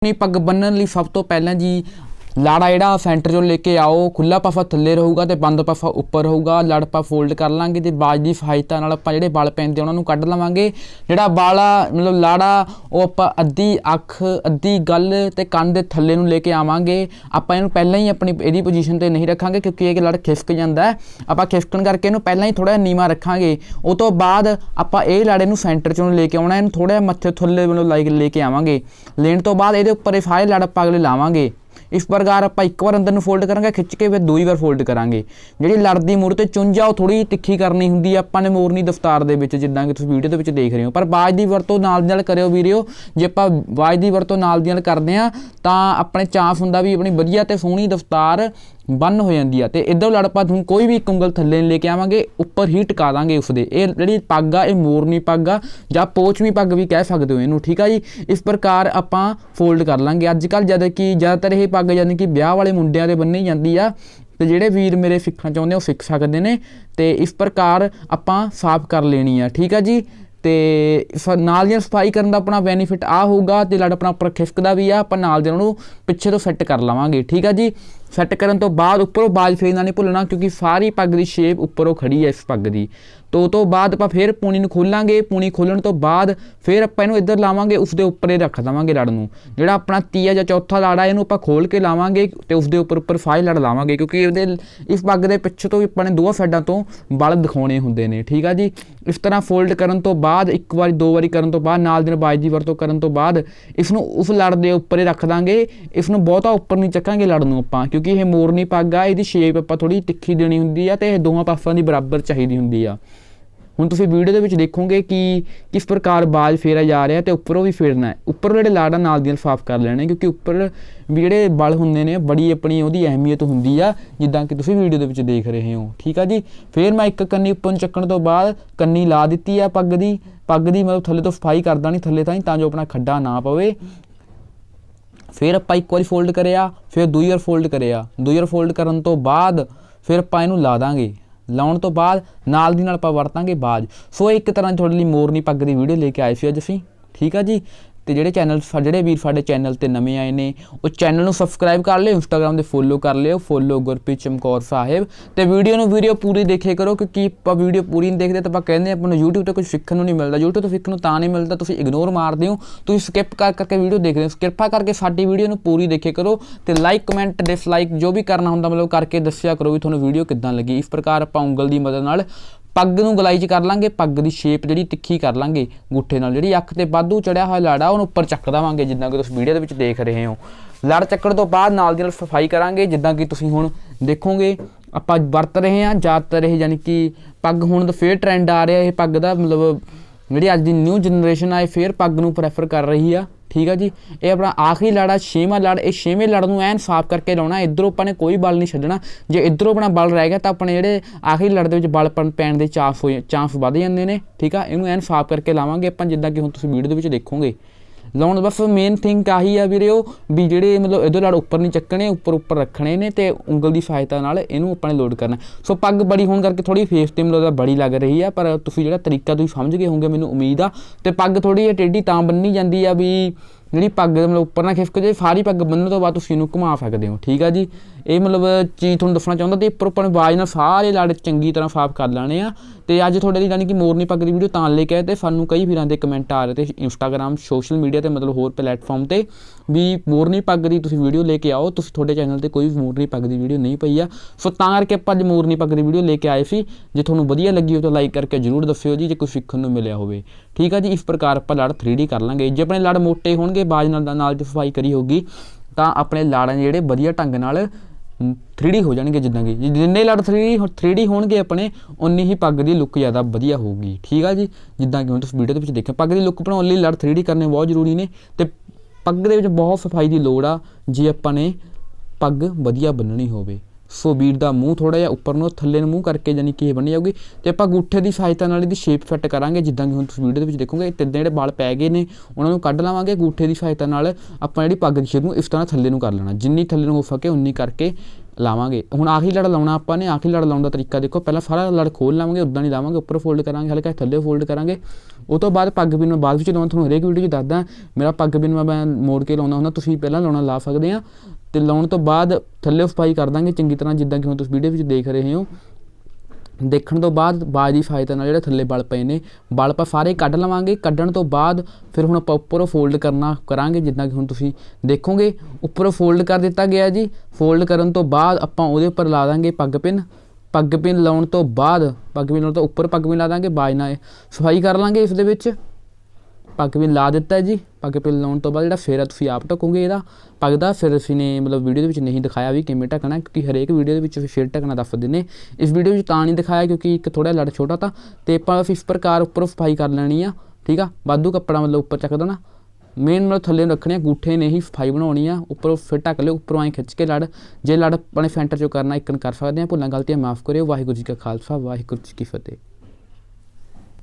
मोरनी पग बन्नण लई सब तो पहला जी लाड़ा जिहड़ा सेंटर चों लेके आओ, खुला पासा थल्ले रहूगा ते बंद पासा उप्पर रहूगा। लड़ आपां फोल्ड कर लांगे ते बाज दी सहायता नाल आपां जिहड़े वल पैंदे उहनां नूं कढ लवांगे। जिहड़ा वाला मतलब लाड़ा ओह आपां अद्धी अख अद्धी गल ते कंन दे थल्ले नूं लेके आवांगे। आपां इहनूं पहिलां ही अपनी इहदी पोजीशन ते नहीं रखांगे क्योंकि इह लड़ खिसक जांदा है। आपां खिसकण करके इहनूं पहिलां ही थोड़ा नीवां रखांगे। उस तो बाद आपां इह लाड़े नूं सेंटर चों लेके आउणा, इहनूं थोड़ा मत्थे थल्ले मतलब लेके आवांगे। लेण तो बाद इहदे उप्पर सारे लड़ आपां अगले लावांगे। इस प्रकार आप एक बार अंदर फोल्ड करांगे, खिच के फिर दूई बार फोल्ड करांगे। जी लड़दी मुड़ तो चुंझ आ थोड़ी तिखी करनी होंगी आपां ने मोरनी दफ्तार दे विच, जिद्दां कि तुसीं वीडियो दे विच देख रहे हो। पर बाज की वरतों नाल दी नाल करियो वीडियो। जे आपां बाज की वरतों नाल दी नाल करदे आ तां अपने चांस हुंदा भी अपनी वधिया ते सोहणी दफ्तार बन हो जाती है। तो इधर लड़ पा हम कोई भी एक उंगल थल्ले नहीं लेके आवांगे, उपर ही टिका देंगे उसदे। ये जिहड़ी पग आ, ये मोरनी पग आ जां पोचवी पग भी कह सकते हो इनू, ठीक है जी। इस प्रकार आपां फोल्ड कर लांगे। अजकल जद कि ज़्यादातर ये पग यानी कि ब्याह वाले मुंडियां दे बन्नी जाती आ, तो जिहड़े वीर मेरे सिखना चाहुंदे वो सिख सकदे ने। ते इस प्रकार आपां साफ कर लेनी है, ठीक है जी। तो नाल दी सफाई करन दा अपना बेनीफिट आ होगा, तो लड़ अपना उपर खिसकदा भी आ, आपां नाल दे उहनूं पिछे तो सैट कर लवांगे, ठीक है जी। सैट करन तो बाद उपरों बाज फेरना नहीं भुलना क्योंकि सारी पग की शेप उपरों खड़ी है इस पग की। तो बाद आपां फिर पूनी नूं खोलांगे। पूनी खोलण तो बाद फिर आपां इहनूं इधर लावांगे, उसदे उपर रख देवांगे लड़ नूं। जिहड़ा अपना तीया जां चौथा लाड़ा इहनूं आपां खोल के लावांगे ते उसदे उपर फाहे लड़ लावांगे क्योंकि इस पग दे पिछे तो भी आपां ने दोवां साइडां तो वल दिखाउणे हुंदे ने, ठीक है जी। इस तरह फोल्ड करन तो बाद एक बार दो बारी करन तो बाद नाल दी नाल बाज दी वरतों करन तो बाद इसनूं उस लड़ दे उपर ही रख दांगे। इसनूं बहुता उपर नहीं चक्कांगे लड़ नूं आपां क्योंकि ये मोरनी पग आ, इहदी शेप आपां थोड़ी तिखी देनी हुंदी आ ते दोवां पासां दी बराबर चाहीदी हुंदी आ। हुण तुसीं वीडियो दे विच देखोगे कि किस प्रकार बाज फेरा जा रहा है तो उपरों भी फेरना है। उपर जिहड़े लाड़ा नाल दी नाल साफ कर लेने क्योंकि उपर भी जिहड़े वल हुंदे ने बड़ी अपनी उहदी अहमियत हुंदी आ, जिद्दां कि तुसीं वीडियो दे विच देख रहे हो, ठीक है जी। फिर मैं एक कन्नी उपर चक्कण तो बाद कन्नी ला दित्ती है पग दी मतलब थल्ले तो सफाई करदा नहीं थल्ले ताईं, तां जो अपना खड्डा ना पवे। फिर आपां एक बारी फोल्ड करिया, फिर दूई बार फोल्ड करिया, दूई बार फोल्ड करन तो बाद फिर आपां इहनूं ला दांगे। लाउण तो बाद नाल दी नाल आपां वरतांगे बाज। सो एक तरह तुहाडे लई मोरनी पग दी वीडियो लेके आए सी अज असीं, ठीक है जी। तो जिहड़े वीर साडे चैनल ते नवें आए ने वो चैनल नूं सबसक्राइब कर लिओ, इंस्टाग्राम ते फॉलो कर लिओ, फॉलो गुरप्रीत चमकौर साहिब। तो वीडियो पूरी देखे करो क्योंकि आपां वीडियो पूरी नहीं देखते तो आपां कहंदे आपां नूं यूट्यूब ते कुछ सीखण नूं नहीं मिलदा। यूट्यूब तो सीखण नूं तां नहीं मिलदा, तुसीं इग्नोर मारदे हो, तुसीं स्किप कर करके वीडियो देखदे हो। किरपा करके साडी वीडियो नूं पूरी देखे करो ते लाइक कमेंट डिसलाइक जो भी करना हुंदा मतलब करके दस्सिया करो भी तुहानूं वीडियो किद्दां लगी। इस प्रकार आपां उंगल दी मदद नाल पग नूं गलाई च कर लांगे, पग की शेप जिहड़ी तिखी कर लांगे गुੱਠੇ नाल। जिहड़ी अख ते वाधू चढ़िया होया लाड़ा उहनूं उपर चक देवांगे जिद्दां कि तुसीं वीडियो दे विच देख रहे हो। लड़ चक्कण तो बाद नाल दी नाल सफाई करांगे जिद्दां कि तुसीं हुण देखोगे आपां वरत रहे हैं ज़्यादातर ये यानी कि पग हुण तो फिर ट्रेंड आ रहा है पग दा मतलब जिहड़ी अज दी न्यू जनरेशन आ फिर पग नूं प्रैफर कर रही है, ठीक है जी। ये अपना आखिरी लड़ आ, छेवां लड़। ये छेवें लड़ नूं ऐन साफ करके लाउणा, इधरों आपां ने कोई बल नहीं छड्डना। जे इधरों अपना बल रह गया तो अपने जिहड़े आखिरी लड़ दे विच बल पैण दे चांस वध जांदे ने, ठीक है। इहनूं ऐन साफ करके लावांगे आपां जिद्दां कि हुण तुसीं वीडियो दे विच देखोगे। लाउण बस मेन थिंग आही आ वीरे भी जिहड़े मतलब इधर लड़ उपर नहीं चक्कने, उपर रखने ने ते उंगल की सहायता नाल इहनूं अपने लोड करना। सो पग बड़ी होण करके थोड़ी फेस ते मतलब बड़ी लग रही है, पर तुसीं जिहड़ा तरीका तुसीं समझ गए होंगे मैनूं उम्मीद आ। ते पग थोड़ी जी टेढ़ी तां बन्नी जांदी आ भी जिहड़ी पग मतलब उपर ना खिसक जे। सारी पग बन्नण तो बाद तुसीं इहनूं घुमा सकदे हो, ठीक है जी। ये मतलब चीज़ तुहानूं दस्सना चाहुंदा ते उपर अपने बाज नाल सारे लड़ चंगी तरह साफ कर लैणे आ। ते अज तुहाडे लई यानी कि मोरनी पग दी वीडियो तां लेके आए ते सानूं कई वीरां दे कमेंट आ रहे थे इंस्टाग्राम सोशल मीडिया ते मतलब होर प्लेटफॉर्म ते भी मोरनी पग दी तुसीं वीडियो लेके आओ। तुसीं तुहाडे चैनल ते कोई भी मोरनी पग दी वीडियो नहीं पई आ, सो तां करके आपां अज मोरनी पग दी वीडियो लेके आए सी। जे तुहानूं वधिया लगी हो तो लाइक करके जरूर दस्सिओ जी जे कुछ सीखण नूं मिलिया होवे, ठीक है जी। इस प्रकार आपां लड़ 3D कर लांगे। जे अपने लड़ मोटे होणगे बाज नाल सफाई करी होगी तां अपने लड़ जिहड़े वधिया ढंग नाल 3D हो जाएंगे। जिद्दां कि जिन्ने लड़ 3D होणगे अपने उन्नी ही पग की लुक ज़्यादा वधिया होगी, ठीक है जी। जिद्दां कि हुण तुसीं वीडियो दे विच देखिआ पग की लुक बनाउण लई लड़ 3D करने बहुत जरूरी ने ते पग दे विच बहुत सफाई की लोड़ आ जे आपां ने पग वधिया बन्नणी होवे। सो वीर दा मूँह थोड़ा जिहा उपर नूं थल्ले मूँह करके जानी कि बनी जाऊगी ते आपां अंगूठे की सहायता नाल इहदी शेप फिट करांगे। जिद्दां कि हुण तुसीं वीडियो दे विच देखोगे तिद्दां जिहड़े वाल पै गए ने उहनां नूं कढ लवांगे। अंगूठे की सहायता नाल आपां जिहड़ी पग दी शेप नूं इस तरह थल्ले नूं कर लेना, जिन्नी थल्ले नूं हो सके उन्नी करके लावांगे। हुण आखिरी लड़ लाउणा आपां ने। आखिरी लड़ लाउण दा तरीका देखो, पहलां सारा लड़ खोल लावांगे, उदां नहीं लावांगे, उपर फोल्ड करांगे, हल्का थल्ले फोल्ड करांगे, ਉਹ ਤੋਂ ਬਾਅਦ ਪੱਗ ਪਿੰਨ ਮੈਂ ਬਾਅਦ ਵਿੱਚ ਲਾਉਣਾ, ਤੁਹਾਨੂੰ ਹਰੇਕ ਵੀਡੀਓ 'ਚ ਦੱਸਦਾ। ਮੇਰਾ ਪੱਗ ਪਿੰਨ ਮੈਂ ਮੋੜ ਕੇ ਲਾਉਂਦਾ ਹੁੰਦਾ, ਤੁਸੀਂ ਪਹਿਲਾਂ ਲਾਉਣਾ ਲਾ ਸਕਦੇ ਆ। ਅਤੇ ਲਾਉਣ ਤੋਂ ਬਾਅਦ ਥੱਲੇ ਸਫਾਈ ਕਰ ਦਾਂਗੇ ਚੰਗੀ ਤਰ੍ਹਾਂ, ਜਿੱਦਾਂ ਕਿ ਹੁਣ ਤੁਸੀਂ ਵੀਡੀਓ ਵਿੱਚ ਦੇਖ ਰਹੇ ਹੋ। ਦੇਖਣ ਤੋਂ ਬਾਅਦ ਬਾਜ ਦੀ ਸਹਾਇਤਾ ਨਾਲ ਜਿਹੜੇ ਥੱਲੇ ਵਲ ਪਏ ਨੇ ਵਲ ਆਪਾਂ ਸਾਰੇ ਕੱਢ ਲਵਾਂਗੇ। ਕੱਢਣ ਤੋਂ ਬਾਅਦ ਫਿਰ ਹੁਣ ਆਪਾਂ ਉੱਪਰੋਂ ਫੋਲਡ ਕਰਾਂਗੇ, ਜਿੱਦਾਂ ਕਿ ਹੁਣ ਤੁਸੀਂ ਦੇਖੋਗੇ। ਉੱਪਰੋਂ ਫੋਲਡ ਕਰ ਦਿੱਤਾ ਗਿਆ ਜੀ। ਫੋਲਡ ਕਰਨ ਤੋਂ ਬਾਅਦ ਆਪਾਂ ਉਹਦੇ ਉੱਪਰ ਲਾ ਦਾਂਗੇ ਪੱਗ ਪਿੰਨ। ਪੱਗ ਪਿੰਨ ਲਾਉਣ ਤੋਂ ਬਾਅਦ ਉੱਪਰ ਪੱਗ ਪਿੰਨ ਲਾ ਦਾਂਗੇ, ਬਾਜ ਨਾਲ ਸਫਾਈ ਕਰ ਲਾਂਗੇ ਇਸ ਦੇ ਵਿੱਚ। ਪੱਗ ਪਿੰਨ ਲਾ ਦਿੱਤਾ ਜੀ। ਪੱਗ ਪਿੰਨ ਲਾਉਣ ਤੋਂ ਬਾਅਦ ਜਿਹੜਾ ਫੇਰ ਤੁਸੀਂ ਆਪ ਢਕੋਗੇ ਇਹਦਾ ਪੱਗ ਦਾ। ਫਿਰ ਅਸੀਂ ਨੇ ਮਤਲਬ ਵੀਡੀਓ ਦੇ ਵਿੱਚ ਨਹੀਂ ਦਿਖਾਇਆ ਵੀ ਕਿਵੇਂ ਢਕਣਾ, ਕਿਉਂਕਿ ਹਰੇਕ ਵੀਡੀਓ ਦੇ ਵਿੱਚ ਫੇਰ ਢਕਣਾ ਦੱਸਦੇ ਨੇ। ਇਸ ਵੀਡੀਓ ਵਿੱਚ ਤਾਂ ਨਹੀਂ ਦਿਖਾਇਆ ਕਿਉਂਕਿ ਇੱਕ ਥੋੜ੍ਹਾ ਲੜ ਛੋਟਾ ਤਾਂ, ਅਤੇ ਆਪਾਂ ਇਸ ਪ੍ਰਕਾਰ ਉੱਪਰੋਂ ਸਫਾਈ ਕਰ ਲੈਣੀ ਆ, ਠੀਕ ਆ। ਵਾਧੂ ਕੱਪੜਾ ਮਤਲਬ ਉੱਪਰ ਚੱਕ ਦੇਣਾ, ਮੇਨ ਮਤਲਬ ਥੱਲੇ ਨੂੰ ਰੱਖਣੇ ਅੰਗੂਠੇ ਨੇ ਹੀ ਸਫਾਈ ਬਣਾਉਣੀ ਆ। ਉੱਪਰੋਂ ਫਿਰ ਢੱਕ ਲਿਓ, ਉੱਪਰੋਂ ਐਂ ਖਿੱਚ ਕੇ ਲੜ। ਜੇ ਲੜ ਆਪਣੇ ਸੈਂਟਰ 'ਚੋਂ ਕਰਨਾ ਇੱਕ ਕਰ ਸਕਦੇ ਹਾਂ। ਭੁੱਲਾਂ ਗਲਤੀਆਂ ਮਾਫ਼ ਕਰਿਓ। ਵਾਹਿਗੁਰੂ ਜੀ ਕਾ ਖਾਲਸਾ, ਵਾਹਿਗੁਰੂ ਜੀ ਕੀ ਫਤਿਹ।